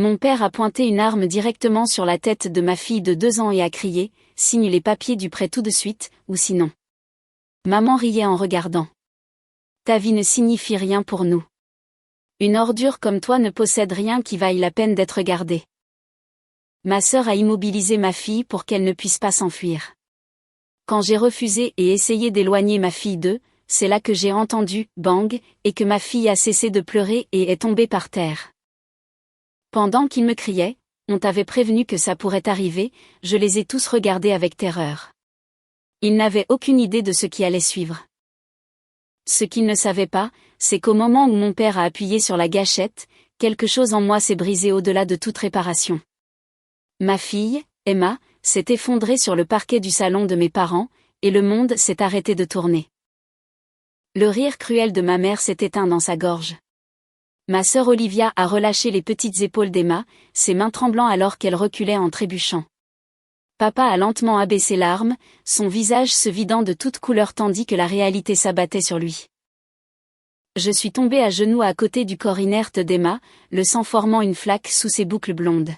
Mon père a pointé une arme directement sur la tête de ma fille de 2 ans et a crié « Signe les papiers du prêt tout de suite, ou sinon. » Maman riait en regardant. « Ta vie ne signifie rien pour nous. Une ordure comme toi ne possède rien qui vaille la peine d'être gardé. » Ma sœur a immobilisé ma fille pour qu'elle ne puisse pas s'enfuir. Quand j'ai refusé et essayé d'éloigner ma fille d'eux, c'est là que j'ai entendu « bang » et que ma fille a cessé de pleurer et est tombée par terre. Pendant qu'ils me criaient, on t'avait prévenu que ça pourrait arriver, je les ai tous regardés avec terreur. Ils n'avaient aucune idée de ce qui allait suivre. Ce qu'ils ne savaient pas, c'est qu'au moment où mon père a appuyé sur la gâchette, quelque chose en moi s'est brisé au-delà de toute réparation. Ma fille, Emma, s'est effondrée sur le parquet du salon de mes parents, et le monde s'est arrêté de tourner. Le rire cruel de ma mère s'est éteint dans sa gorge. Ma sœur Olivia a relâché les petites épaules d'Emma, ses mains tremblant alors qu'elle reculait en trébuchant. Papa a lentement abaissé l'arme, son visage se vidant de toute couleur tandis que la réalité s'abattait sur lui. Je suis tombée à genoux à côté du corps inerte d'Emma, le sang formant une flaque sous ses boucles blondes.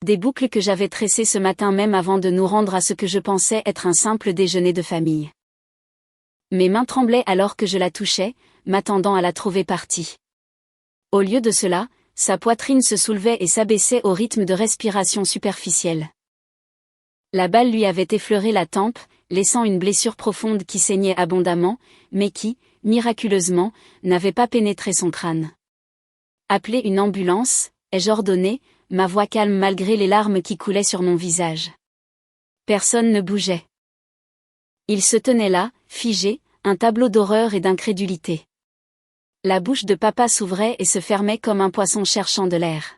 Des boucles que j'avais tressées ce matin même avant de nous rendre à ce que je pensais être un simple déjeuner de famille. Mes mains tremblaient alors que je la touchais, m'attendant à la trouver partie. Au lieu de cela, sa poitrine se soulevait et s'abaissait au rythme de respiration superficielle. La balle lui avait effleuré la tempe, laissant une blessure profonde qui saignait abondamment, mais qui, miraculeusement, n'avait pas pénétré son crâne. « Appelez une ambulance », ai-je ordonné, ma voix calme malgré les larmes qui coulaient sur mon visage. Personne ne bougeait. Il se tenait là, figé, un tableau d'horreur et d'incrédulité. La bouche de papa s'ouvrait et se fermait comme un poisson cherchant de l'air.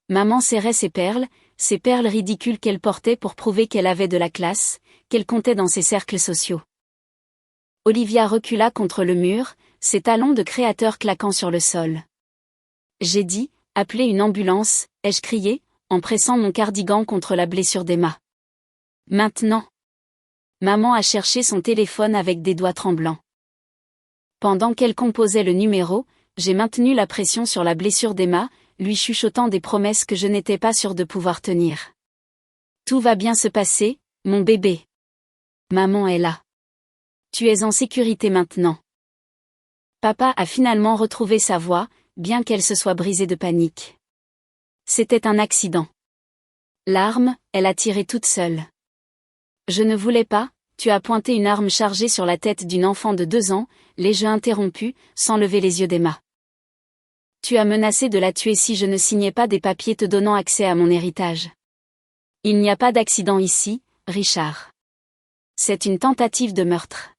Maman serrait ses perles ridicules qu'elle portait pour prouver qu'elle avait de la classe, qu'elle comptait dans ses cercles sociaux. Olivia recula contre le mur, ses talons de créateur claquant sur le sol. J'ai dit, appelez une ambulance, ai-je crié, en pressant mon cardigan contre la blessure d'Emma. Maintenant. Maman a cherché son téléphone avec des doigts tremblants. Pendant qu'elle composait le numéro, j'ai maintenu la pression sur la blessure d'Emma, lui chuchotant des promesses que je n'étais pas sûre de pouvoir tenir. Tout va bien se passer, mon bébé. Maman est là. Tu es en sécurité maintenant. Papa a finalement retrouvé sa voix, bien qu'elle se soit brisée de panique. C'était un accident. L'arme, elle a tiré toute seule. Je ne voulais pas, tu as pointé une arme chargée sur la tête d'une enfant de 2 ans, l'ai-je interrompu, sans lever les yeux d'Emma. Tu as menacé de la tuer si je ne signais pas des papiers te donnant accès à mon héritage. Il n'y a pas d'accident ici, Richard. C'est une tentative de meurtre.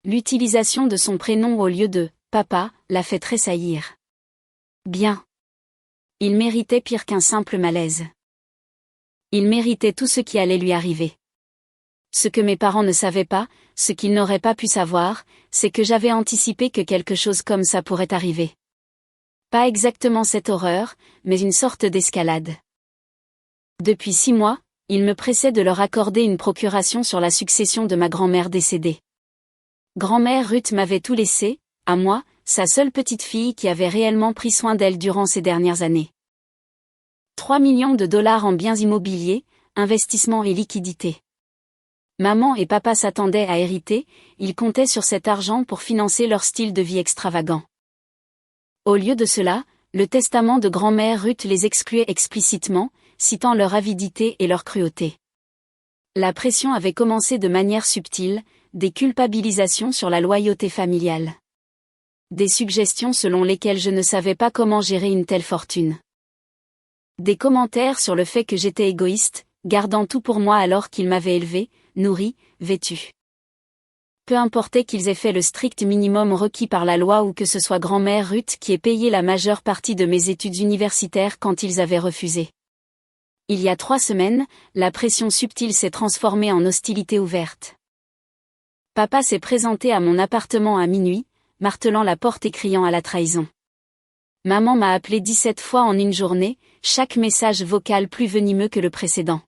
L'utilisation de son prénom au lieu de « papa » l'a fait tressaillir. Bien. Il méritait pire qu'un simple malaise. Il méritait tout ce qui allait lui arriver. Ce que mes parents ne savaient pas, ce qu'ils n'auraient pas pu savoir, c'est que j'avais anticipé que quelque chose comme ça pourrait arriver. Pas exactement cette horreur, mais une sorte d'escalade. Depuis 6 mois, il me pressait de leur accorder une procuration sur la succession de ma grand-mère décédée. Grand-mère Ruth m'avait tout laissé, à moi, sa seule petite fille qui avait réellement pris soin d'elle durant ces dernières années. 3 millions de dollars en biens immobiliers, investissements et liquidités. Maman et papa s'attendaient à hériter, ils comptaient sur cet argent pour financer leur style de vie extravagant. Au lieu de cela, le testament de grand-mère Ruth les excluait explicitement, citant leur avidité et leur cruauté. La pression avait commencé de manière subtile, des culpabilisations sur la loyauté familiale. Des suggestions selon lesquelles je ne savais pas comment gérer une telle fortune. Des commentaires sur le fait que j'étais égoïste, gardant tout pour moi alors qu'ils m'avaient élevé, nourri, vêtu. Peu importait qu'ils aient fait le strict minimum requis par la loi ou que ce soit grand-mère Ruth qui ait payé la majeure partie de mes études universitaires quand ils avaient refusé. Il y a 3 semaines, la pression subtile s'est transformée en hostilité ouverte. Papa s'est présenté à mon appartement à minuit, martelant la porte et criant à la trahison. Maman m'a appelé 17 fois en une journée, chaque message vocal plus venimeux que le précédent.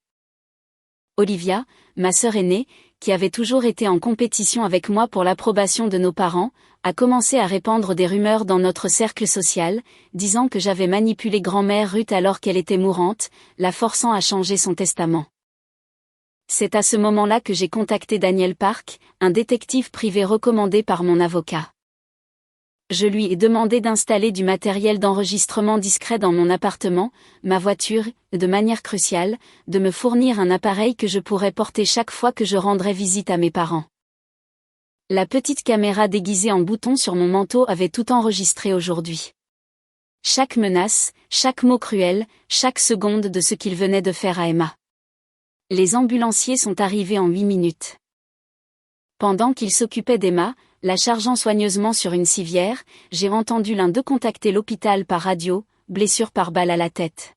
Olivia, ma sœur aînée, qui avait toujours été en compétition avec moi pour l'approbation de nos parents, a commencé à répandre des rumeurs dans notre cercle social, disant que j'avais manipulé grand-mère Ruth alors qu'elle était mourante, la forçant à changer son testament. C'est à ce moment-là que j'ai contacté Daniel Park, un détective privé recommandé par mon avocat. Je lui ai demandé d'installer du matériel d'enregistrement discret dans mon appartement, ma voiture, et de manière cruciale, de me fournir un appareil que je pourrais porter chaque fois que je rendrais visite à mes parents. La petite caméra déguisée en bouton sur mon manteau avait tout enregistré aujourd'hui. Chaque menace, chaque mot cruel, chaque seconde de ce qu'il venait de faire à Emma. Les ambulanciers sont arrivés en 8 minutes. Pendant qu'ils s'occupaient d'Emma, la chargeant soigneusement sur une civière, j'ai entendu l'un d'eux contacter l'hôpital par radio, blessure par balle à la tête.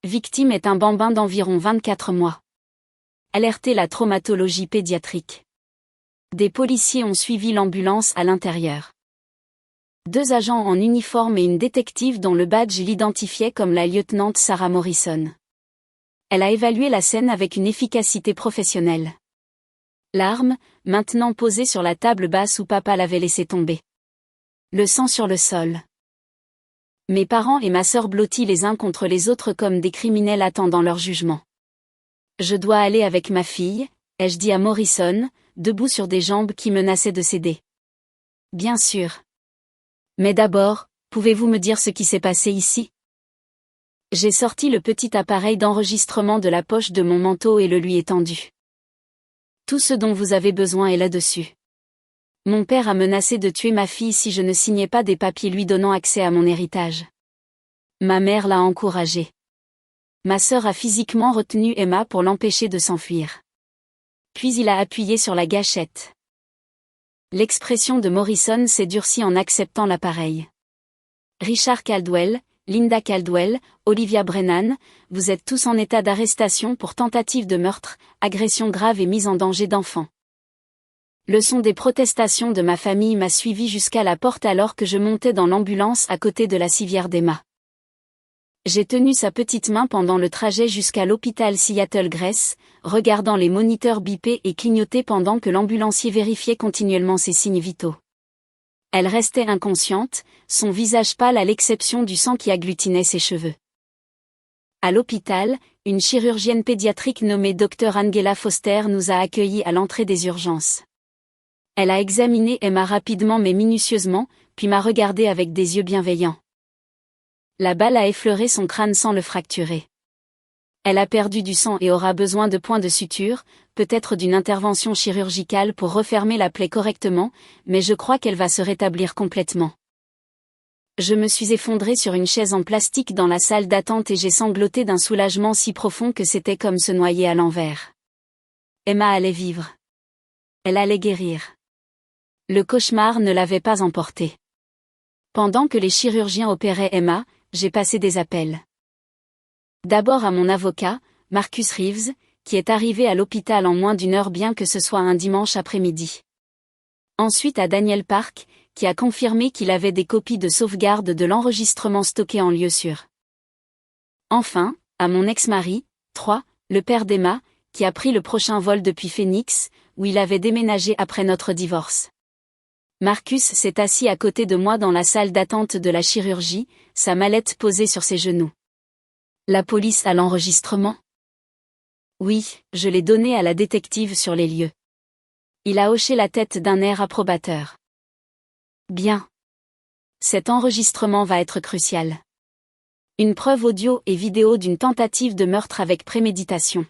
Victime est un bambin d'environ 24 mois. Alerter la traumatologie pédiatrique. Des policiers ont suivi l'ambulance à l'intérieur. 2 agents en uniforme et une détective dont le badge l'identifiait comme la lieutenante Sarah Morrison. Elle a évalué la scène avec une efficacité professionnelle. L'arme, maintenant posée sur la table basse où papa l'avait laissée tomber. Le sang sur le sol. Mes parents et ma sœur blottis les uns contre les autres comme des criminels attendant leur jugement. Je dois aller avec ma fille, ai-je dit à Morrison, debout sur des jambes qui menaçaient de céder. Bien sûr. Mais d'abord, pouvez-vous me dire ce qui s'est passé ici? J'ai sorti le petit appareil d'enregistrement de la poche de mon manteau et le lui ai tendu. Tout ce dont vous avez besoin est là-dessus. Mon père a menacé de tuer ma fille si je ne signais pas des papiers lui donnant accès à mon héritage. Ma mère l'a encouragé. Ma sœur a physiquement retenu Emma pour l'empêcher de s'enfuir. Puis il a appuyé sur la gâchette. L'expression de Morrison s'est durcie en acceptant l'appareil. Richard Caldwell, Linda Caldwell, Olivia Brennan, vous êtes tous en état d'arrestation pour tentative de meurtre, agression grave et mise en danger d'enfants. Le son des protestations de ma famille m'a suivi jusqu'à la porte alors que je montais dans l'ambulance à côté de la civière d'Emma. J'ai tenu sa petite main pendant le trajet jusqu'à l'hôpital Seattle Grace, regardant les moniteurs biper et clignoter pendant que l'ambulancier vérifiait continuellement ses signes vitaux. Elle restait inconsciente, son visage pâle à l'exception du sang qui agglutinait ses cheveux. À l'hôpital, une chirurgienne pédiatrique nommée Dr Angela Foster nous a accueillis à l'entrée des urgences. Elle a examiné Emma rapidement mais minutieusement, puis m'a regardé avec des yeux bienveillants. La balle a effleuré son crâne sans le fracturer. Elle a perdu du sang et aura besoin de points de suture, peut-être d'une intervention chirurgicale pour refermer la plaie correctement, mais je crois qu'elle va se rétablir complètement. Je me suis effondrée sur une chaise en plastique dans la salle d'attente et j'ai sangloté d'un soulagement si profond que c'était comme se noyer à l'envers. Emma allait vivre. Elle allait guérir. Le cauchemar ne l'avait pas emportée. Pendant que les chirurgiens opéraient Emma, j'ai passé des appels. D'abord à mon avocat, Marcus Reeves, qui est arrivé à l'hôpital en moins d'1 heure bien que ce soit un dimanche après-midi. Ensuite à Daniel Park, qui a confirmé qu'il avait des copies de sauvegarde de l'enregistrement stocké en lieu sûr. Enfin, à mon ex-mari, 3, le père d'Emma, qui a pris le prochain vol depuis Phoenix, où il avait déménagé après notre divorce. Marcus s'est assis à côté de moi dans la salle d'attente de la chirurgie, sa mallette posée sur ses genoux. La police a l'enregistrement? Oui, je l'ai donné à la détective sur les lieux. Il a hoché la tête d'un air approbateur. Bien. Cet enregistrement va être crucial. Une preuve audio et vidéo d'une tentative de meurtre avec préméditation.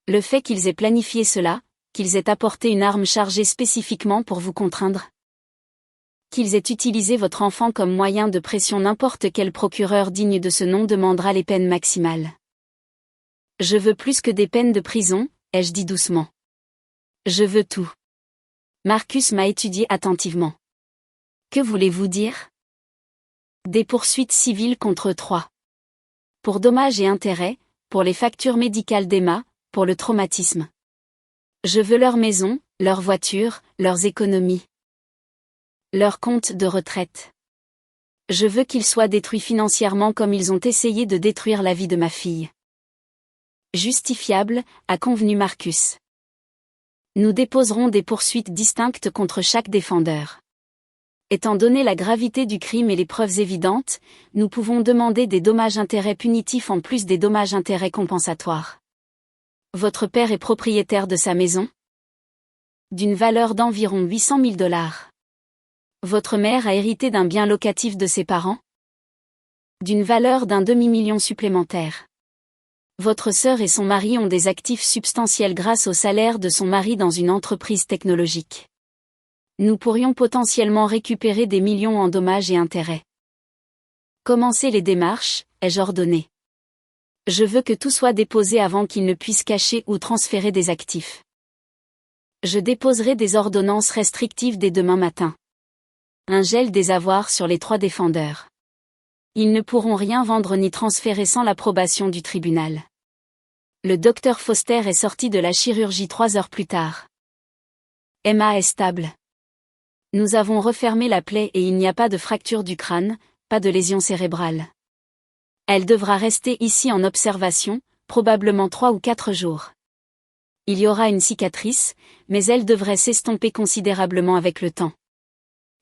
Le fait qu'ils aient planifié cela, qu'ils aient apporté une arme chargée spécifiquement pour vous contraindre. Qu'ils aient utilisé votre enfant comme moyen de pression, n'importe quel procureur digne de ce nom demandera les peines maximales. Je veux plus que des peines de prison, ai-je dit doucement. Je veux tout. Marcus m'a étudié attentivement. Que voulez-vous dire? Des poursuites civiles contre 3. Pour dommages et intérêts, pour les factures médicales d'Emma, pour le traumatisme. Je veux leur maison, leur voiture, leurs économies. Leur compte de retraite. Je veux qu'ils soient détruits financièrement comme ils ont essayé de détruire la vie de ma fille. Justifiable, a convenu Marcus. Nous déposerons des poursuites distinctes contre chaque défendeur. Étant donné la gravité du crime et les preuves évidentes, nous pouvons demander des dommages-intérêts punitifs en plus des dommages-intérêts compensatoires. Votre père est propriétaire de sa maison? D'une valeur d'environ 800 000 $. Votre mère a hérité d'un bien locatif de ses parents? D'une valeur d'un demi-million supplémentaire. Votre sœur et son mari ont des actifs substantiels grâce au salaire de son mari dans une entreprise technologique. Nous pourrions potentiellement récupérer des millions en dommages et intérêts. Commencez les démarches, ai-je ordonné. Je veux que tout soit déposé avant qu'il ne puisse cacher ou transférer des actifs. Je déposerai des ordonnances restrictives dès demain matin. Un gel des avoirs sur les 3 défendeurs. Ils ne pourront rien vendre ni transférer sans l'approbation du tribunal. Le docteur Foster est sorti de la chirurgie 3 heures plus tard. Emma est stable. Nous avons refermé la plaie et il n'y a pas de fracture du crâne, pas de lésion cérébrale. Elle devra rester ici en observation, probablement 3 ou 4 jours. Il y aura une cicatrice, mais elle devrait s'estomper considérablement avec le temps.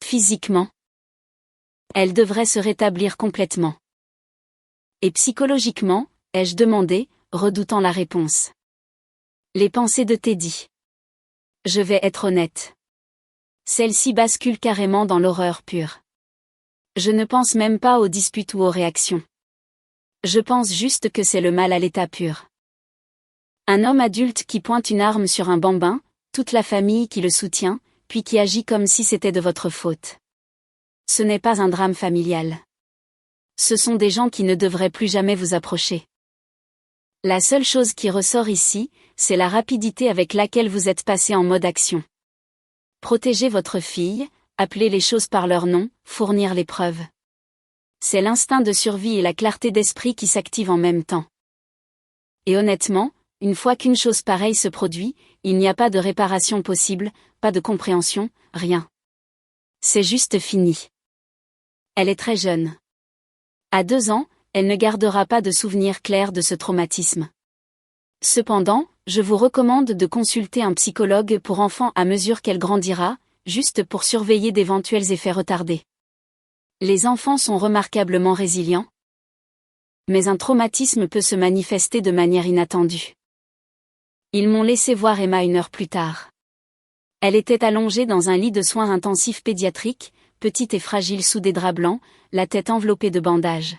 Physiquement, elle devrait se rétablir complètement. Et psychologiquement, ai-je demandé, redoutant la réponse. Les pensées de Teddy. Je vais être honnête. Celle-ci bascule carrément dans l'horreur pure. Je ne pense même pas aux disputes ou aux réactions. Je pense juste que c'est le mal à l'état pur. Un homme adulte qui pointe une arme sur un bambin, toute la famille qui le soutient, puis qui agit comme si c'était de votre faute. Ce n'est pas un drame familial. Ce sont des gens qui ne devraient plus jamais vous approcher. La seule chose qui ressort ici, c'est la rapidité avec laquelle vous êtes passé en mode action. Protéger votre fille, appeler les choses par leur nom, fournir les preuves. C'est l'instinct de survie et la clarté d'esprit qui s'activent en même temps. Et honnêtement, une fois qu'une chose pareille se produit, il n'y a pas de réparation possible, pas de compréhension, rien. C'est juste fini. Elle est très jeune. À 2 ans, elle ne gardera pas de souvenir clair de ce traumatisme. Cependant, je vous recommande de consulter un psychologue pour enfants à mesure qu'elle grandira, juste pour surveiller d'éventuels effets retardés. Les enfants sont remarquablement résilients. Mais un traumatisme peut se manifester de manière inattendue. Ils m'ont laissé voir Emma 1 heure plus tard. Elle était allongée dans un lit de soins intensifs pédiatriques, petite et fragile sous des draps blancs, la tête enveloppée de bandages.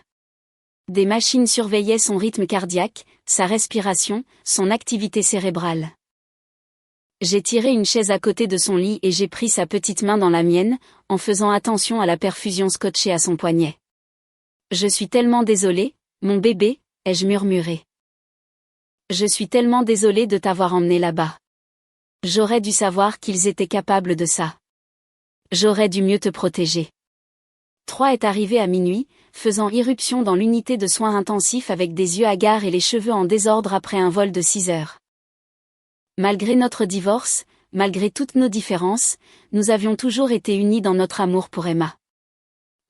Des machines surveillaient son rythme cardiaque, sa respiration, son activité cérébrale. J'ai tiré une chaise à côté de son lit et j'ai pris sa petite main dans la mienne, en faisant attention à la perfusion scotchée à son poignet. Je suis tellement désolée, mon bébé, ai-je murmuré. Je suis tellement désolée de t'avoir emmené là-bas. J'aurais dû savoir qu'ils étaient capables de ça. J'aurais dû mieux te protéger. 3 est arrivé à minuit, faisant irruption dans l'unité de soins intensifs avec des yeux hagards et les cheveux en désordre après un vol de 6 heures. Malgré notre divorce, malgré toutes nos différences, nous avions toujours été unis dans notre amour pour Emma.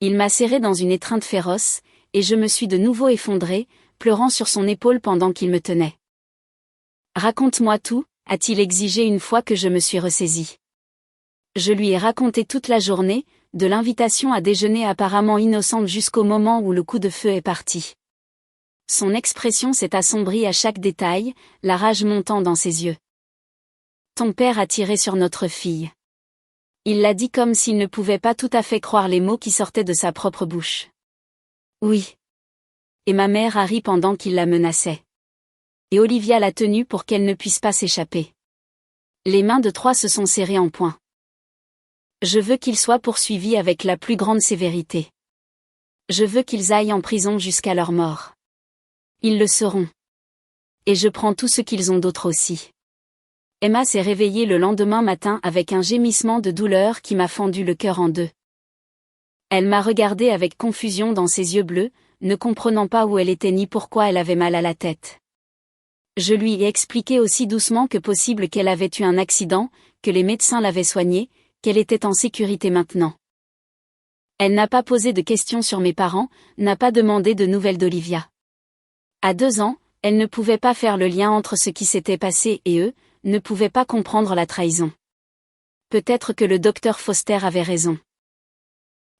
Il m'a serré dans une étreinte féroce, et je me suis de nouveau effondrée, pleurant sur son épaule pendant qu'il me tenait. Raconte-moi tout, a-t-il exigé une fois que je me suis ressaisie. Je lui ai raconté toute la journée, de l'invitation à déjeuner apparemment innocente jusqu'au moment où le coup de feu est parti. Son expression s'est assombrie à chaque détail, la rage montant dans ses yeux. Ton père a tiré sur notre fille. Il l'a dit comme s'il ne pouvait pas tout à fait croire les mots qui sortaient de sa propre bouche. Oui. Et ma mère a ri pendant qu'il la menaçait. Et Olivia l'a tenue pour qu'elle ne puisse pas s'échapper. Les mains de 3 se sont serrées en poing. Je veux qu'ils soient poursuivis avec la plus grande sévérité. Je veux qu'ils aillent en prison jusqu'à leur mort. Ils le seront. Et je prends tout ce qu'ils ont d'autre aussi. Emma s'est réveillée le lendemain matin avec un gémissement de douleur qui m'a fendu le cœur en 2. Elle m'a regardé avec confusion dans ses yeux bleus, ne comprenant pas où elle était ni pourquoi elle avait mal à la tête. Je lui ai expliqué aussi doucement que possible qu'elle avait eu un accident, que les médecins l'avaient soignée, qu'elle était en sécurité maintenant. Elle n'a pas posé de questions sur mes parents, n'a pas demandé de nouvelles d'Olivia. À 2 ans, elle ne pouvait pas faire le lien entre ce qui s'était passé et eux, ne pouvait pas comprendre la trahison. Peut-être que le docteur Foster avait raison.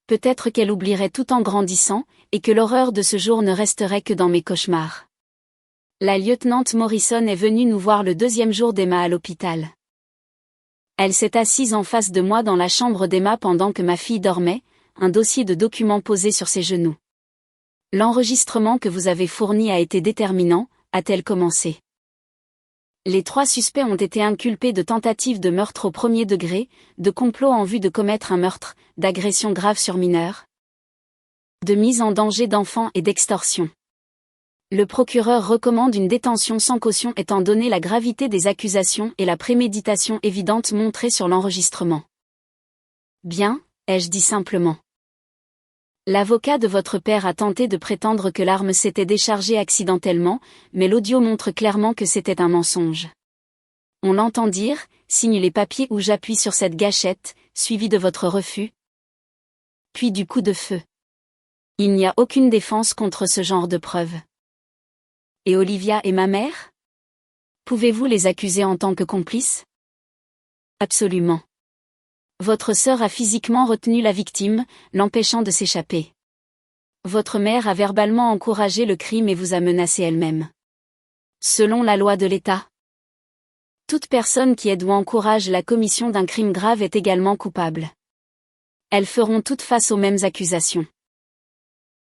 Peut-être qu'elle oublierait tout en grandissant, et que l'horreur de ce jour ne resterait que dans mes cauchemars. La lieutenant Morrison est venue nous voir le 2e jour d'Emma à l'hôpital. Elle s'est assise en face de moi dans la chambre d'Emma pendant que ma fille dormait, un dossier de documents posé sur ses genoux. L'enregistrement que vous avez fourni a été déterminant, a-t-elle commencé. Les 3 suspects ont été inculpés de tentative de meurtre au 1er degré, de complot en vue de commettre un meurtre, d'agression grave sur mineur, de mise en danger d'enfants et d'extorsion. Le procureur recommande une détention sans caution étant donné la gravité des accusations et la préméditation évidente montrée sur l'enregistrement. Bien, ai-je dit simplement. L'avocat de votre père a tenté de prétendre que l'arme s'était déchargée accidentellement, mais l'audio montre clairement que c'était un mensonge. On l'entend dire, signe les papiers où j'appuie sur cette gâchette, suivi de votre refus. Puis du coup de feu. Il n'y a aucune défense contre ce genre de preuves. Et Olivia et ma mère? Pouvez-vous les accuser en tant que complices? Absolument. Votre sœur a physiquement retenu la victime, l'empêchant de s'échapper. Votre mère a verbalement encouragé le crime et vous a menacé elle-même. Selon la loi de l'État, toute personne qui aide ou encourage la commission d'un crime grave est également coupable. Elles feront toutes face aux mêmes accusations.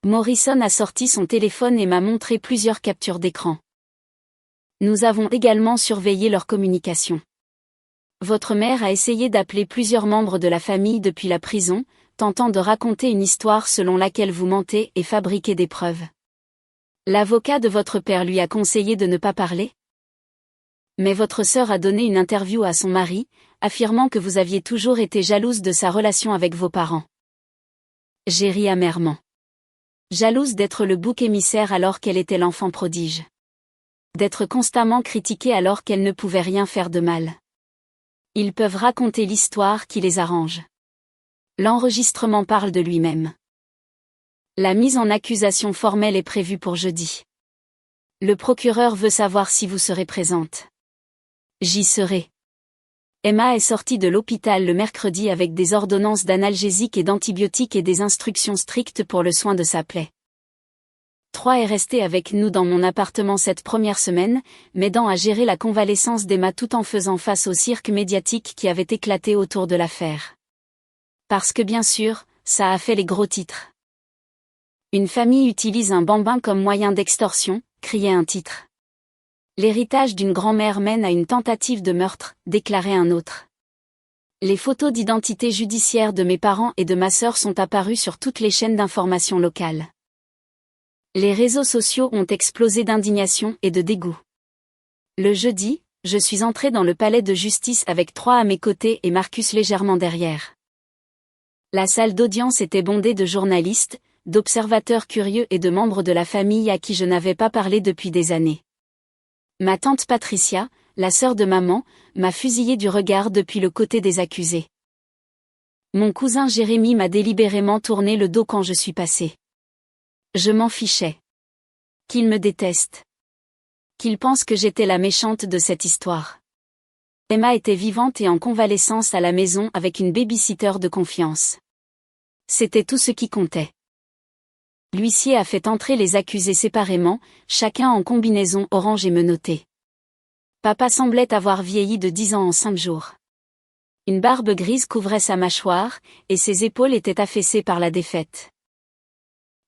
Morrison a sorti son téléphone et m'a montré plusieurs captures d'écran. Nous avons également surveillé leur communication. Votre mère a essayé d'appeler plusieurs membres de la famille depuis la prison, tentant de raconter une histoire selon laquelle vous mentez et fabriquez des preuves. L'avocat de votre père lui a conseillé de ne pas parler? Mais votre sœur a donné une interview à son mari, affirmant que vous aviez toujours été jalouse de sa relation avec vos parents. J'ai ri amèrement. Jalouse d'être le bouc émissaire alors qu'elle était l'enfant prodige. D'être constamment critiquée alors qu'elle ne pouvait rien faire de mal. Ils peuvent raconter l'histoire qui les arrange. L'enregistrement parle de lui-même. La mise en accusation formelle est prévue pour jeudi. Le procureur veut savoir si vous serez présente. J'y serai. Emma est sortie de l'hôpital le mercredi avec des ordonnances d'analgésiques et d'antibiotiques et des instructions strictes pour le soin de sa plaie. 3 est resté avec nous dans mon appartement cette première semaine, m'aidant à gérer la convalescence d'Emma tout en faisant face au cirque médiatique qui avait éclaté autour de l'affaire. Parce que bien sûr, ça a fait les gros titres. Une famille utilise un bambin comme moyen d'extorsion, criait un titre. L'héritage d'une grand-mère mène à une tentative de meurtre, déclarait un autre. Les photos d'identité judiciaire de mes parents et de ma sœur sont apparues sur toutes les chaînes d'information locales. Les réseaux sociaux ont explosé d'indignation et de dégoût. Le jeudi, je suis entré dans le palais de justice avec 3 à mes côtés et Marcus légèrement derrière. La salle d'audience était bondée de journalistes, d'observateurs curieux et de membres de la famille à qui je n'avais pas parlé depuis des années. Ma tante Patricia, la sœur de maman, m'a fusillé du regard depuis le côté des accusés. Mon cousin Jérémy m'a délibérément tourné le dos quand je suis passé. Je m'en fichais. Qu'il me déteste. Qu'il pense que j'étais la méchante de cette histoire. Emma était vivante et en convalescence à la maison avec une baby-sitter de confiance. C'était tout ce qui comptait. L'huissier a fait entrer les accusés séparément, chacun en combinaison orange et menottée. Papa semblait avoir vieilli de 10 ans en 5 jours. Une barbe grise couvrait sa mâchoire, et ses épaules étaient affaissées par la défaite.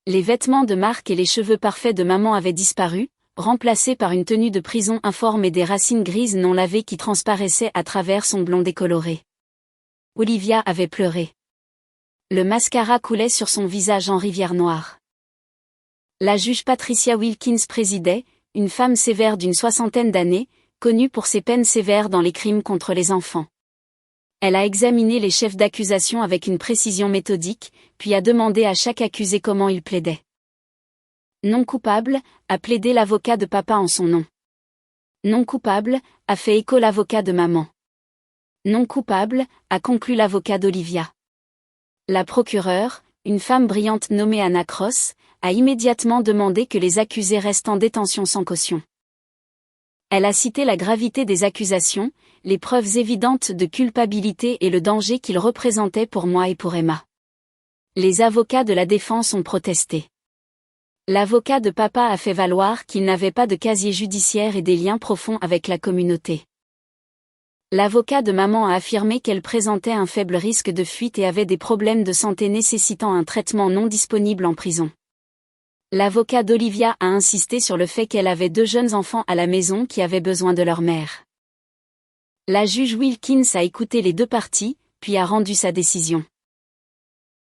Les vêtements de marque et les cheveux parfaits de maman avaient disparu, remplacés par une tenue de prison informe et des racines grises non lavées qui transparaissaient à travers son blond décoloré. Olivia avait pleuré. Le mascara coulait sur son visage en rivière noire. La juge Patricia Wilkins présidait, une femme sévère d'une 60aine d'années, connue pour ses peines sévères dans les crimes contre les enfants. Elle a examiné les chefs d'accusation avec une précision méthodique, puis a demandé à chaque accusé comment il plaidait. Non coupable, a plaidé l'avocat de papa en son nom. Non coupable, a fait écho l'avocat de maman. Non coupable, a conclu l'avocat d'Olivia. La procureure, une femme brillante nommée Anna Cross, a immédiatement demandé que les accusés restent en détention sans caution. Elle a cité la gravité des accusations, les preuves évidentes de culpabilité et le danger qu'ils représentaient pour moi et pour Emma. Les avocats de la défense ont protesté. L'avocat de papa a fait valoir qu'il n'avait pas de casier judiciaire et des liens profonds avec la communauté. L'avocat de maman a affirmé qu'elle présentait un faible risque de fuite et avait des problèmes de santé nécessitant un traitement non disponible en prison. L'avocat d'Olivia a insisté sur le fait qu'elle avait 2 jeunes enfants à la maison qui avaient besoin de leur mère. La juge Wilkins a écouté les 2 parties, puis a rendu sa décision.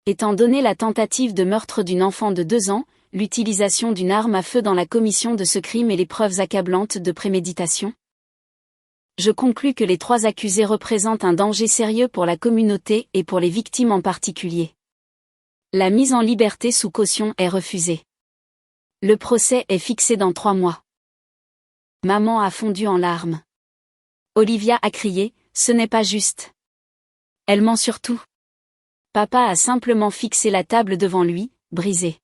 Étant donné la tentative de meurtre d'une enfant de 2 ans, l'utilisation d'une arme à feu dans la commission de ce crime et les preuves accablantes de préméditation, je conclus que les 3 accusés représentent un danger sérieux pour la communauté et pour les victimes en particulier. La mise en liberté sous caution est refusée. Le procès est fixé dans 3 mois. Maman a fondu en larmes. Olivia a crié, « Ce n'est pas juste. Elle ment surtout. » Papa a simplement fixé la table devant lui, brisée.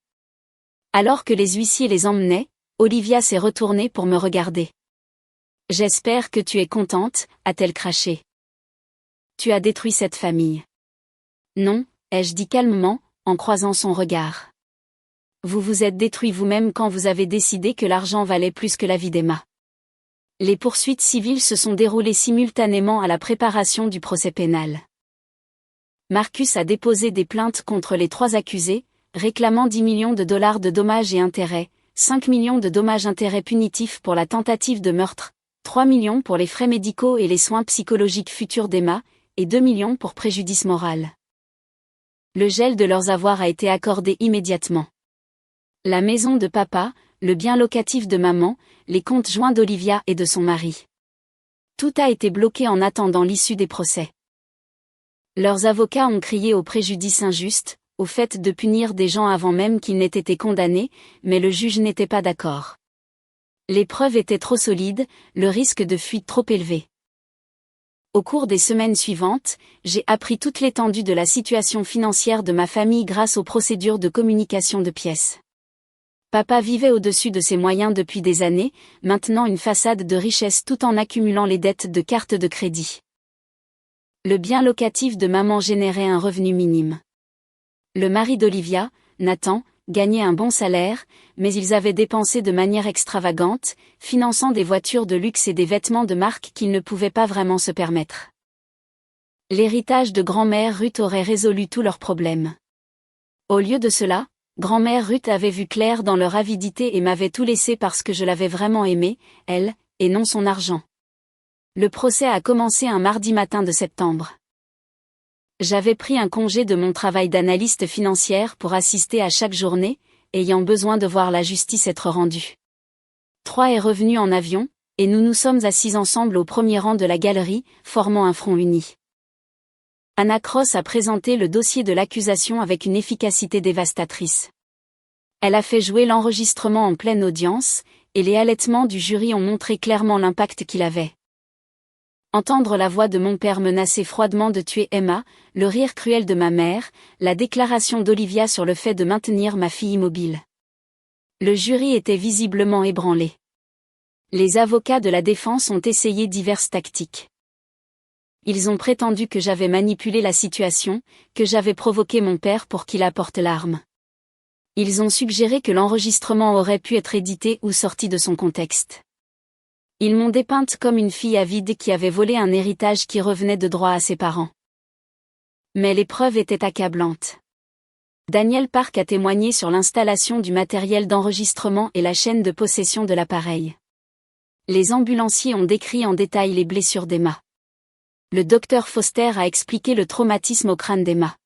Alors que les huissiers les emmenaient, Olivia s'est retournée pour me regarder. « J'espère que tu es contente, » a-t-elle craché. « Tu as détruit cette famille. »« Non, » ai-je dit calmement, en croisant son regard. « Vous vous êtes détruit vous-même quand vous avez décidé que l'argent valait plus que la vie d'Emma. » Les poursuites civiles se sont déroulées simultanément à la préparation du procès pénal. Marcus a déposé des plaintes contre les 3 accusés, réclamant 10 millions de dollars de dommages et intérêts, 5 millions de dommages-intérêts punitifs pour la tentative de meurtre, 3 millions pour les frais médicaux et les soins psychologiques futurs d'Emma, et 2 millions pour préjudice moral. Le gel de leurs avoirs a été accordé immédiatement. La maison de papa, le bien locatif de maman, les comptes joints d'Olivia et de son mari. Tout a été bloqué en attendant l'issue des procès. Leurs avocats ont crié au préjudice injuste, au fait de punir des gens avant même qu'ils n'aient été condamnés, mais le juge n'était pas d'accord. Les preuves étaient trop solides, le risque de fuite trop élevé. Au cours des semaines suivantes, j'ai appris toute l'étendue de la situation financière de ma famille grâce aux procédures de communication de pièces. Papa vivait au-dessus de ses moyens depuis des années, maintenant une façade de richesse tout en accumulant les dettes de cartes de crédit. Le bien locatif de maman générait un revenu minime. Le mari d'Olivia, Nathan, gagnait un bon salaire, mais ils avaient dépensé de manière extravagante, finançant des voitures de luxe et des vêtements de marque qu'ils ne pouvaient pas vraiment se permettre. L'héritage de grand-mère Ruth aurait résolu tous leurs problèmes. Au lieu de cela, grand-mère Ruth avait vu clair dans leur avidité et m'avait tout laissé parce que je l'avais vraiment aimée, elle, et non son argent. Le procès a commencé un mardi matin de septembre. J'avais pris un congé de mon travail d'analyste financière pour assister à chaque journée, ayant besoin de voir la justice être rendue. Troy est revenu en avion, et nous nous sommes assis ensemble au premier rang de la galerie, formant un front uni. Anna Cross a présenté le dossier de l'accusation avec une efficacité dévastatrice. Elle a fait jouer l'enregistrement en pleine audience, et les halètements du jury ont montré clairement l'impact qu'il avait. Entendre la voix de mon père menacer froidement de tuer Emma, le rire cruel de ma mère, la déclaration d'Olivia sur le fait de maintenir ma fille immobile. Le jury était visiblement ébranlé. Les avocats de la défense ont essayé diverses tactiques. Ils ont prétendu que j'avais manipulé la situation, que j'avais provoqué mon père pour qu'il apporte l'arme. Ils ont suggéré que l'enregistrement aurait pu être édité ou sorti de son contexte. Ils m'ont dépeinte comme une fille avide qui avait volé un héritage qui revenait de droit à ses parents. Mais les preuves étaient accablantes. Daniel Park a témoigné sur l'installation du matériel d'enregistrement et la chaîne de possession de l'appareil. Les ambulanciers ont décrit en détail les blessures d'Emma. Le docteur Foster a expliqué le traumatisme au crâne d'Emma.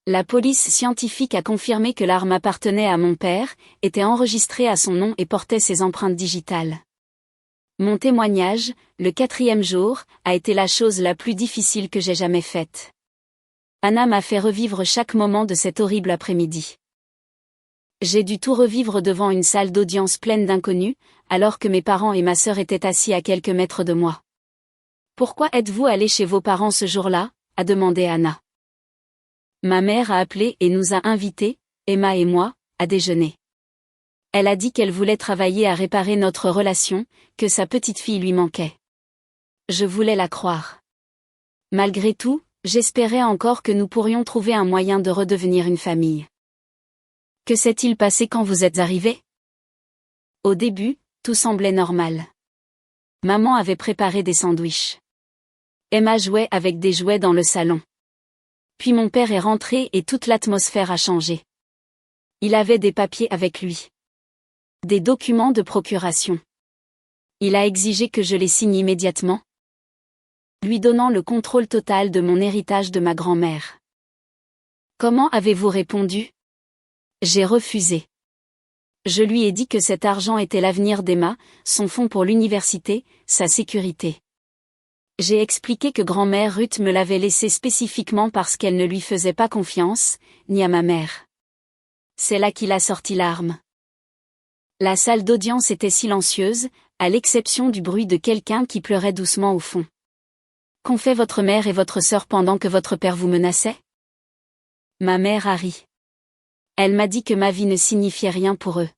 La police scientifique a confirmé que l'arme appartenait à mon père, était enregistrée à son nom et portait ses empreintes digitales. Mon témoignage, le 4e jour, a été la chose la plus difficile que j'ai jamais faite. Anna m'a fait revivre chaque moment de cet horrible après-midi. J'ai dû tout revivre devant une salle d'audience pleine d'inconnus, alors que mes parents et ma sœur étaient assis à quelques mètres de moi. « Pourquoi êtes-vous allé chez vos parents ce jour-là » a demandé Anna. Ma mère a appelé et nous a invités, Emma et moi, à déjeuner. Elle a dit qu'elle voulait travailler à réparer notre relation, que sa petite fille lui manquait. Je voulais la croire. Malgré tout, j'espérais encore que nous pourrions trouver un moyen de redevenir une famille. Que s'est-il passé quand vous êtes arrivé? Au début, tout semblait normal. Maman avait préparé des sandwichs. Emma jouait avec des jouets dans le salon. Puis mon père est rentré et toute l'atmosphère a changé. Il avait des papiers avec lui. Des documents de procuration. Il a exigé que je les signe immédiatement, lui donnant le contrôle total de mon héritage de ma grand-mère. Comment avez-vous répondu? J'ai refusé. Je lui ai dit que cet argent était l'avenir d'Emma, son fonds pour l'université, sa sécurité. J'ai expliqué que grand-mère Ruth me l'avait laissé spécifiquement parce qu'elle ne lui faisait pas confiance, ni à ma mère. C'est là qu'il a sorti l'arme. La salle d'audience était silencieuse, à l'exception du bruit de quelqu'un qui pleurait doucement au fond. Qu'ont fait votre mère et votre sœur pendant que votre père vous menaçait? Ma mère a ri. Elle m'a dit que ma vie ne signifiait rien pour eux.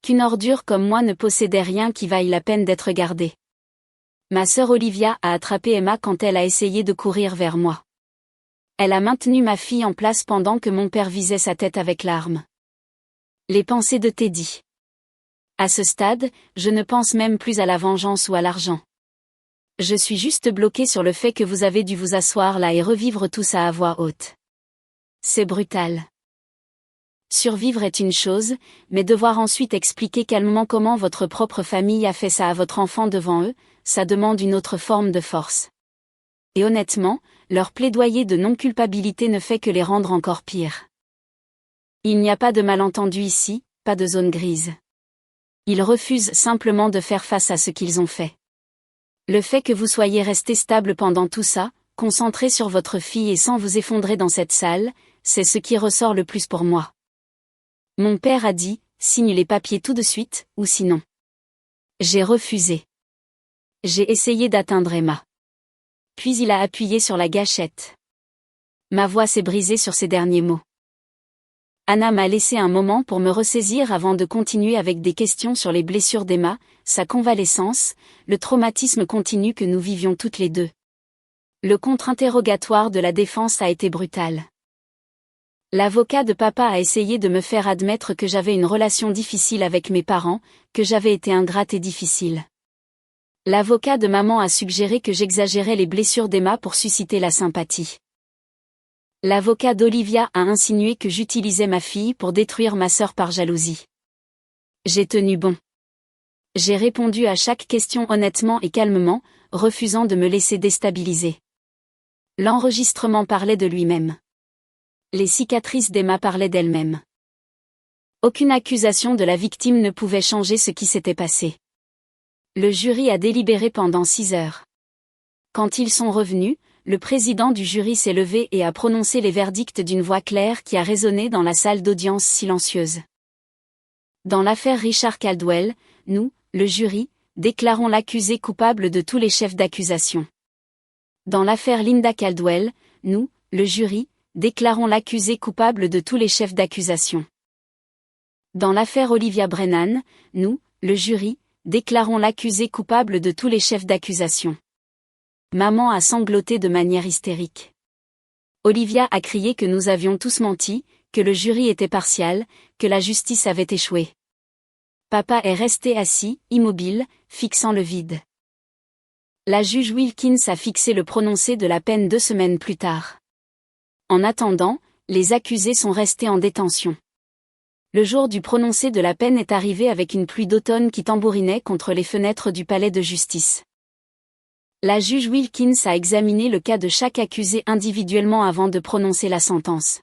Qu'une ordure comme moi ne possédait rien qui vaille la peine d'être gardée. Ma sœur Olivia a attrapé Emma quand elle a essayé de courir vers moi. Elle a maintenu ma fille en place pendant que mon père visait sa tête avec l'arme. Les pensées de Teddy. À ce stade, je ne pense même plus à la vengeance ou à l'argent. Je suis juste bloqué sur le fait que vous avez dû vous asseoir là et revivre tout ça à voix haute. C'est brutal. Survivre est une chose, mais devoir ensuite expliquer calmement comment votre propre famille a fait ça à votre enfant devant eux, ça demande une autre forme de force. Et honnêtement, leur plaidoyer de non-culpabilité ne fait que les rendre encore pires. Il n'y a pas de malentendu ici, pas de zone grise. Ils refusent simplement de faire face à ce qu'ils ont fait. Le fait que vous soyez resté stable pendant tout ça, concentré sur votre fille et sans vous effondrer dans cette salle, c'est ce qui ressort le plus pour moi. Mon père a dit, signe les papiers tout de suite, ou sinon. J'ai refusé. J'ai essayé d'atteindre Emma. Puis il a appuyé sur la gâchette. Ma voix s'est brisée sur ces derniers mots. Anna m'a laissé un moment pour me ressaisir avant de continuer avec des questions sur les blessures d'Emma, sa convalescence, le traumatisme continu que nous vivions toutes les deux. Le contre-interrogatoire de la défense a été brutal. L'avocat de papa a essayé de me faire admettre que j'avais une relation difficile avec mes parents, que j'avais été ingrate et difficile. L'avocat de maman a suggéré que j'exagérais les blessures d'Emma pour susciter la sympathie. L'avocat d'Olivia a insinué que j'utilisais ma fille pour détruire ma sœur par jalousie. J'ai tenu bon. J'ai répondu à chaque question honnêtement et calmement, refusant de me laisser déstabiliser. L'enregistrement parlait de lui-même. Les cicatrices d'Emma parlaient d'elles-mêmes. Aucune accusation de la victime ne pouvait changer ce qui s'était passé. Le jury a délibéré pendant 6 heures. Quand ils sont revenus, le président du jury s'est levé et a prononcé les verdicts d'une voix claire qui a résonné dans la salle d'audience silencieuse. Dans l'affaire Richard Caldwell, nous, le jury, déclarons l'accusé coupable de tous les chefs d'accusation. Dans l'affaire Linda Caldwell, nous, le jury, déclarons l'accusé coupable de tous les chefs d'accusation. Dans l'affaire Olivia Brennan, nous, le jury, déclarons l'accusé coupable de tous les chefs d'accusation. Maman a sangloté de manière hystérique. Olivia a crié que nous avions tous menti, que le jury était partial, que la justice avait échoué. Papa est resté assis, immobile, fixant le vide. La juge Wilkins a fixé le prononcé de la peine 2 semaines plus tard. En attendant, les accusés sont restés en détention. Le jour du prononcé de la peine est arrivé avec une pluie d'automne qui tambourinait contre les fenêtres du palais de justice. La juge Wilkins a examiné le cas de chaque accusé individuellement avant de prononcer la sentence.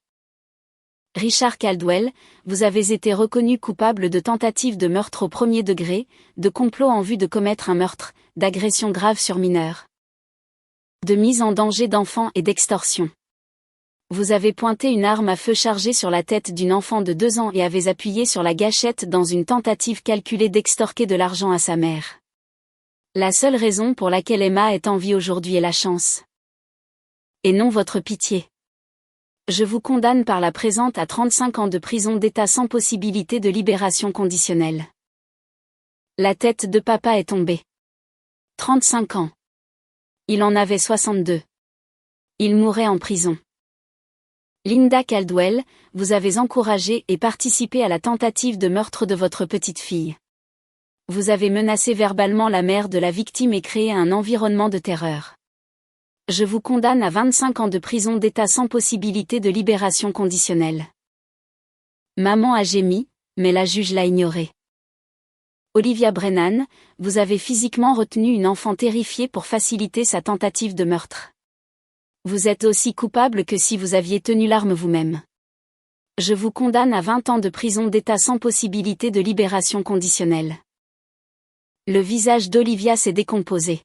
Richard Caldwell, vous avez été reconnu coupable de tentative de meurtre au premier degré, de complot en vue de commettre un meurtre, d'agression grave sur mineur, de mise en danger d'enfant et d'extorsion. Vous avez pointé une arme à feu chargée sur la tête d'une enfant de 2 ans et avez appuyé sur la gâchette dans une tentative calculée d'extorquer de l'argent à sa mère. La seule raison pour laquelle Emma est en vie aujourd'hui est la chance. Et non votre pitié. Je vous condamne par la présente à 35 ans de prison d'État sans possibilité de libération conditionnelle. La tête de papa est tombée. 35 ans. Il en avait 62. Il mourait en prison. Linda Caldwell, vous avez encouragé et participé à la tentative de meurtre de votre petite fille. Vous avez menacé verbalement la mère de la victime et créé un environnement de terreur. Je vous condamne à 25 ans de prison d'État sans possibilité de libération conditionnelle. Maman a gémi, mais la juge l'a ignoré. Olivia Brennan, vous avez physiquement retenu une enfant terrifiée pour faciliter sa tentative de meurtre. Vous êtes aussi coupable que si vous aviez tenu l'arme vous-même. Je vous condamne à 20 ans de prison d'État sans possibilité de libération conditionnelle. Le visage d'Olivia s'est décomposé.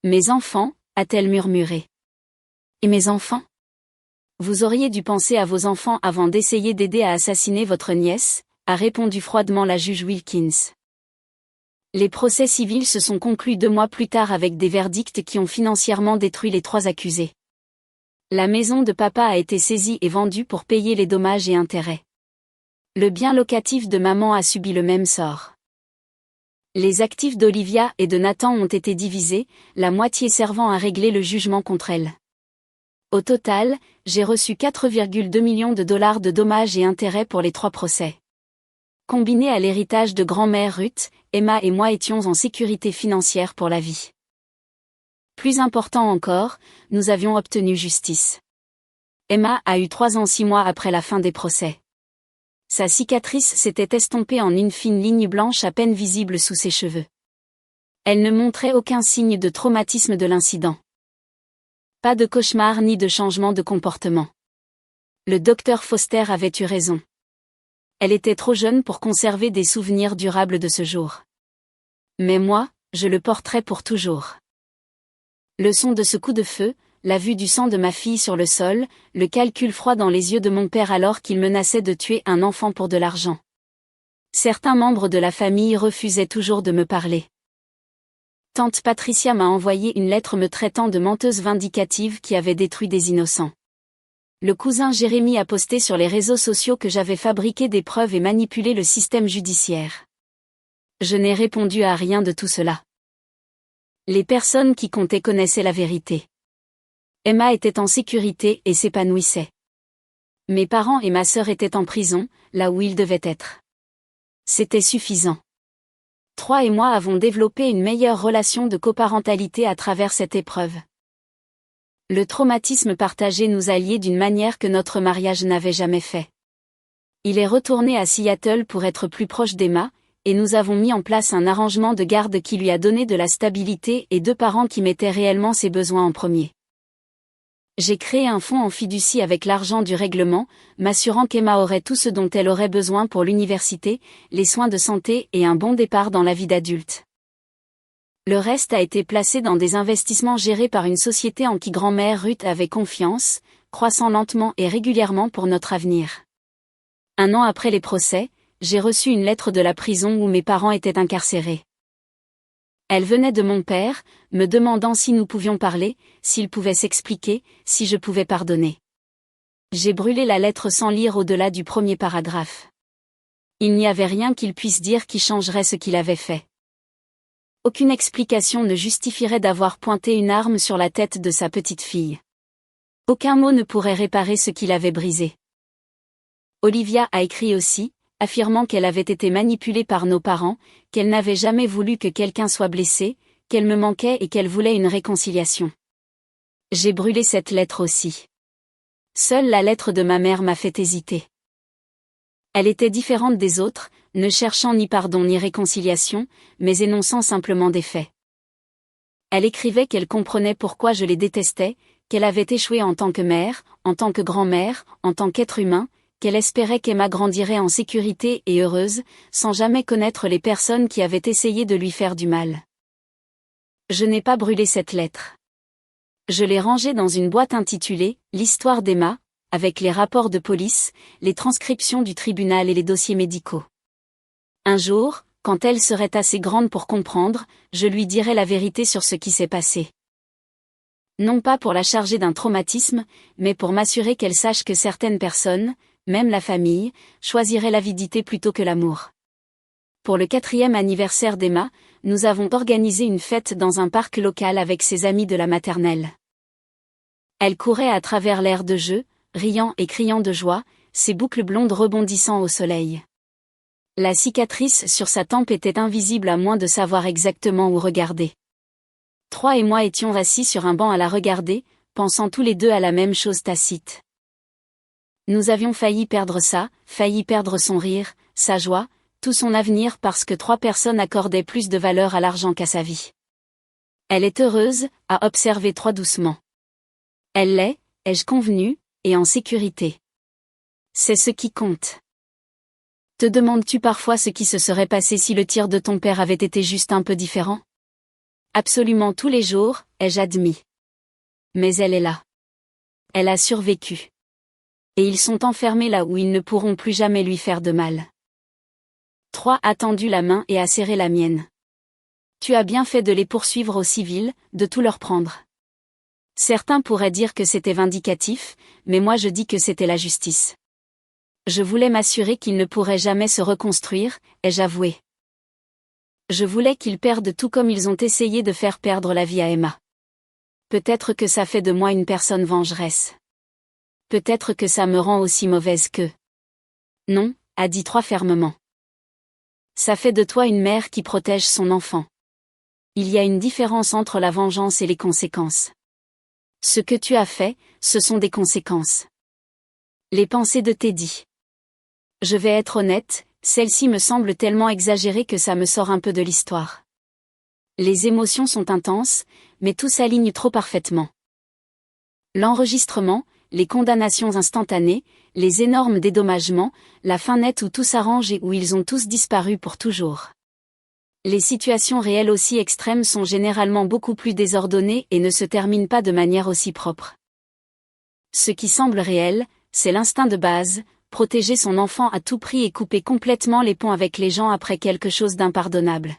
Mes enfants, a-t-elle murmuré. Et mes enfants ? Vous auriez dû penser à vos enfants avant d'essayer d'aider à assassiner votre nièce, a répondu froidement la juge Wilkins. Les procès civils se sont conclus 2 mois plus tard avec des verdicts qui ont financièrement détruit les 3 accusés. La maison de papa a été saisie et vendue pour payer les dommages et intérêts. Le bien locatif de maman a subi le même sort. Les actifs d'Olivia et de Nathan ont été divisés, la moitié servant à régler le jugement contre elle. Au total, j'ai reçu 4,2 millions de dollars de dommages et intérêts pour les 3 procès. Combiné à l'héritage de grand-mère Ruth, Emma et moi étions en sécurité financière pour la vie. Plus important encore, nous avions obtenu justice. Emma a eu 3 ans 6 mois après la fin des procès. Sa cicatrice s'était estompée en une fine ligne blanche à peine visible sous ses cheveux. Elle ne montrait aucun signe de traumatisme de l'incident. Pas de cauchemar ni de changement de comportement. Le docteur Foster avait eu raison. Elle était trop jeune pour conserver des souvenirs durables de ce jour. Mais moi, je le porterai pour toujours. Le son de ce coup de feu, la vue du sang de ma fille sur le sol, le calcul froid dans les yeux de mon père alors qu'il menaçait de tuer un enfant pour de l'argent. Certains membres de la famille refusaient toujours de me parler. Tante Patricia m'a envoyé une lettre me traitant de menteuse vindicative qui avait détruit des innocents. Le cousin Jérémy a posté sur les réseaux sociaux que j'avais fabriqué des preuves et manipulé le système judiciaire. Je n'ai répondu à rien de tout cela. Les personnes qui comptaient connaissaient la vérité. Emma était en sécurité et s'épanouissait. Mes parents et ma sœur étaient en prison, là où ils devaient être. C'était suffisant. 3 et moi avons développé une meilleure relation de coparentalité à travers cette épreuve. Le traumatisme partagé nous a liés d'une manière que notre mariage n'avait jamais fait. Il est retourné à Seattle pour être plus proche d'Emma, et nous avons mis en place un arrangement de garde qui lui a donné de la stabilité et 2 parents qui mettaient réellement ses besoins en premier. J'ai créé un fonds en fiducie avec l'argent du règlement, m'assurant qu'Emma aurait tout ce dont elle aurait besoin pour l'université, les soins de santé et un bon départ dans la vie d'adulte. Le reste a été placé dans des investissements gérés par une société en qui grand-mère Ruth avait confiance, croissant lentement et régulièrement pour notre avenir. 1 an après les procès, j'ai reçu une lettre de la prison où mes parents étaient incarcérés. Elle venait de mon père, me demandant si nous pouvions parler, s'il pouvait s'expliquer, si je pouvais pardonner. J'ai brûlé la lettre sans lire au-delà du premier paragraphe. Il n'y avait rien qu'il puisse dire qui changerait ce qu'il avait fait. Aucune explication ne justifierait d'avoir pointé une arme sur la tête de sa petite fille. Aucun mot ne pourrait réparer ce qu'il avait brisé. Olivia a écrit aussi, affirmant qu'elle avait été manipulée par nos parents, qu'elle n'avait jamais voulu que quelqu'un soit blessé, qu'elle me manquait et qu'elle voulait une réconciliation. J'ai brûlé cette lettre aussi. Seule la lettre de ma mère m'a fait hésiter. Elle était différente des autres, ne cherchant ni pardon ni réconciliation, mais énonçant simplement des faits. Elle écrivait qu'elle comprenait pourquoi je les détestais, qu'elle avait échoué en tant que mère, en tant que grand-mère, en tant qu'être humain, qu'elle espérait qu'Emma grandirait en sécurité et heureuse, sans jamais connaître les personnes qui avaient essayé de lui faire du mal. Je n'ai pas brûlé cette lettre. Je l'ai rangée dans une boîte intitulée « L'histoire d'Emma », avec les rapports de police, les transcriptions du tribunal et les dossiers médicaux. Un jour, quand elle serait assez grande pour comprendre, je lui dirai la vérité sur ce qui s'est passé. Non pas pour la charger d'un traumatisme, mais pour m'assurer qu'elle sache que certaines personnes, même la famille, choisiraient l'avidité plutôt que l'amour. Pour le 4e anniversaire d'Emma, nous avons organisé une fête dans un parc local avec ses amis de la maternelle. Elle courait à travers l'aire de jeu, riant et criant de joie, ses boucles blondes rebondissant au soleil. La cicatrice sur sa tempe était invisible à moins de savoir exactement où regarder. Troy et moi étions assis sur un banc à la regarder, pensant tous les deux à la même chose tacite. Nous avions failli perdre ça, failli perdre son rire, sa joie, tout son avenir parce que 3 personnes accordaient plus de valeur à l'argent qu'à sa vie. Elle est heureuse, a observé Troy doucement. Elle l'est, ai-je convenu, et en sécurité. C'est ce qui compte. Te demandes-tu parfois ce qui se serait passé si le tir de ton père avait été juste un peu différent? Absolument tous les jours, ai-je admis. Mais elle est là. Elle a survécu. Et ils sont enfermés là où ils ne pourront plus jamais lui faire de mal. Troy a tendu la main et a serré la mienne. Tu as bien fait de les poursuivre au civil, de tout leur prendre. Certains pourraient dire que c'était vindicatif, mais moi je dis que c'était la justice. Je voulais m'assurer qu'ils ne pourraient jamais se reconstruire, ai-je avoué. Je voulais qu'ils perdent tout comme ils ont essayé de faire perdre la vie à Emma. Peut-être que ça fait de moi une personne vengeresse. Peut-être que ça me rend aussi mauvaise qu'eux. Non, a dit Troy fermement. Ça fait de toi une mère qui protège son enfant. Il y a une différence entre la vengeance et les conséquences. Ce que tu as fait, ce sont des conséquences. Les pensées de Teddy. Je vais être honnête, celle-ci me semble tellement exagérée que ça me sort un peu de l'histoire. Les émotions sont intenses, mais tout s'aligne trop parfaitement. L'enregistrement, les condamnations instantanées, les énormes dédommagements, la fin nette où tout s'arrange et où ils ont tous disparu pour toujours. Les situations réelles aussi extrêmes sont généralement beaucoup plus désordonnées et ne se terminent pas de manière aussi propre. Ce qui semble réel, c'est l'instinct de base, protéger son enfant à tout prix et couper complètement les ponts avec les gens après quelque chose d'impardonnable.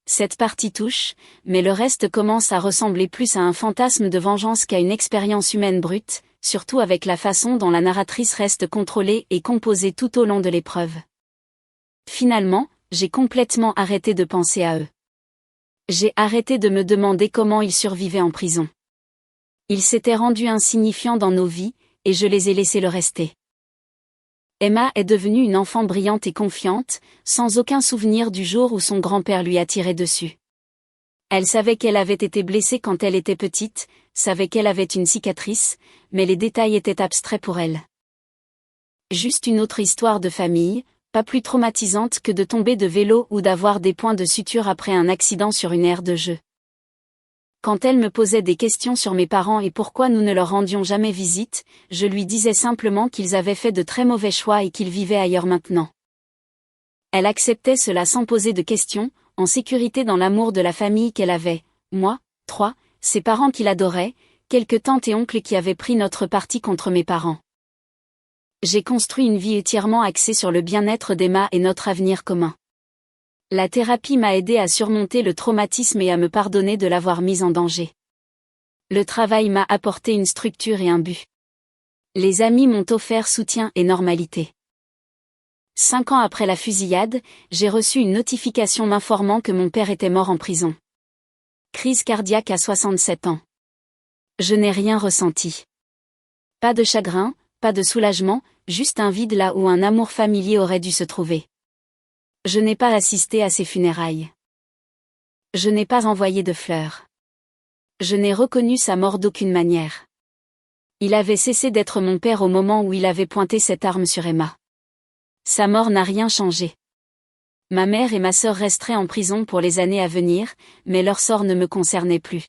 Cette partie touche, mais le reste commence à ressembler plus à un fantasme de vengeance qu'à une expérience humaine brute, surtout avec la façon dont la narratrice reste contrôlée et composée tout au long de l'épreuve. Finalement, j'ai complètement arrêté de penser à eux. J'ai arrêté de me demander comment ils survivaient en prison. Ils s'étaient rendus insignifiants dans nos vies, et je les ai laissés le rester. Emma est devenue une enfant brillante et confiante, sans aucun souvenir du jour où son grand-père lui a tiré dessus. Elle savait qu'elle avait été blessée quand elle était petite, savait qu'elle avait une cicatrice, mais les détails étaient abstraits pour elle. Juste une autre histoire de famille, pas plus traumatisante que de tomber de vélo ou d'avoir des points de suture après un accident sur une aire de jeu. Quand elle me posait des questions sur mes parents et pourquoi nous ne leur rendions jamais visite, je lui disais simplement qu'ils avaient fait de très mauvais choix et qu'ils vivaient ailleurs maintenant. Elle acceptait cela sans poser de questions, en sécurité dans l'amour de la famille qu'elle avait, moi, Troy, ses parents qui l'adoraient, quelques tantes et oncles qui avaient pris notre parti contre mes parents. J'ai construit une vie entièrement axée sur le bien-être d'Emma et notre avenir commun. La thérapie m'a aidé à surmonter le traumatisme et à me pardonner de l'avoir mise en danger. Le travail m'a apporté une structure et un but. Les amis m'ont offert soutien et normalité. 5 ans après la fusillade, j'ai reçu une notification m'informant que mon père était mort en prison. Crise cardiaque à 67 ans. Je n'ai rien ressenti. Pas de chagrin, pas de soulagement, juste un vide là où un amour familier aurait dû se trouver. Je n'ai pas assisté à ses funérailles. Je n'ai pas envoyé de fleurs. Je n'ai reconnu sa mort d'aucune manière. Il avait cessé d'être mon père au moment où il avait pointé cette arme sur Emma. Sa mort n'a rien changé. Ma mère et ma sœur resteraient en prison pour les années à venir, mais leur sort ne me concernait plus.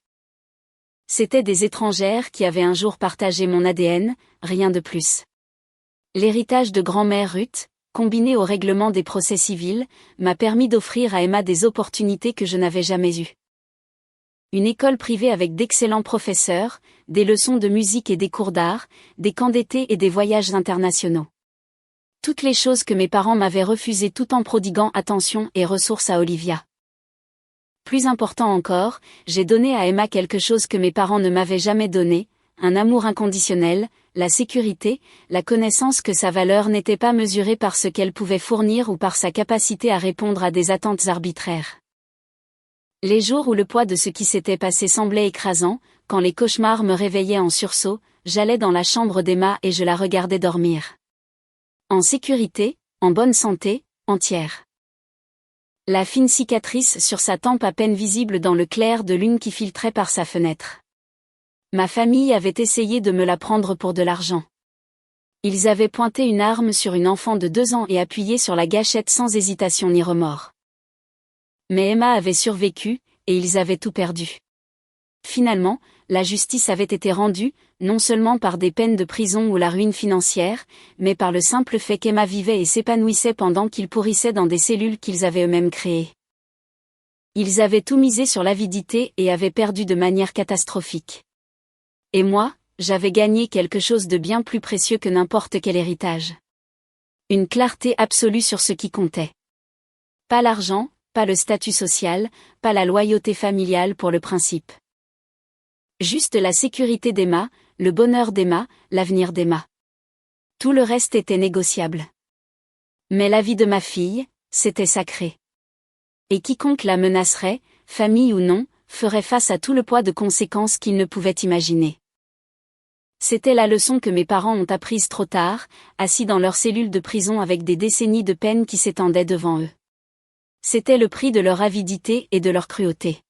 C'étaient des étrangères qui avaient un jour partagé mon ADN, rien de plus. L'héritage de grand-mère Ruth, combiné au règlement des procès civils, m'a permis d'offrir à Emma des opportunités que je n'avais jamais eues. Une école privée avec d'excellents professeurs, des leçons de musique et des cours d'art, des camps d'été et des voyages internationaux. Toutes les choses que mes parents m'avaient refusées tout en prodiguant attention et ressources à Olivia. Plus important encore, j'ai donné à Emma quelque chose que mes parents ne m'avaient jamais donné, un amour inconditionnel, la sécurité, la connaissance que sa valeur n'était pas mesurée par ce qu'elle pouvait fournir ou par sa capacité à répondre à des attentes arbitraires. Les jours où le poids de ce qui s'était passé semblait écrasant, quand les cauchemars me réveillaient en sursaut, j'allais dans la chambre d'Emma et je la regardais dormir. En sécurité, en bonne santé, entière. La fine cicatrice sur sa tempe à peine visible dans le clair de lune qui filtrait par sa fenêtre. Ma famille avait essayé de me la prendre pour de l'argent. Ils avaient pointé une arme sur une enfant de 2 ans et appuyé sur la gâchette sans hésitation ni remords. Mais Emma avait survécu, et ils avaient tout perdu. Finalement, la justice avait été rendue, non seulement par des peines de prison ou la ruine financière, mais par le simple fait qu'Emma vivait et s'épanouissait pendant qu'ils pourrissaient dans des cellules qu'ils avaient eux-mêmes créées. Ils avaient tout misé sur l'avidité et avaient perdu de manière catastrophique. Et moi, j'avais gagné quelque chose de bien plus précieux que n'importe quel héritage. Une clarté absolue sur ce qui comptait. Pas l'argent, pas le statut social, pas la loyauté familiale pour le principe. Juste la sécurité d'Emma, le bonheur d'Emma, l'avenir d'Emma. Tout le reste était négociable. Mais la vie de ma fille, c'était sacré. Et quiconque la menacerait, famille ou non, ferait face à tout le poids de conséquences qu'il ne pouvait imaginer. C'était la leçon que mes parents ont apprise trop tard, assis dans leur cellule de prison avec des décennies de peine qui s'étendaient devant eux. C'était le prix de leur avidité et de leur cruauté.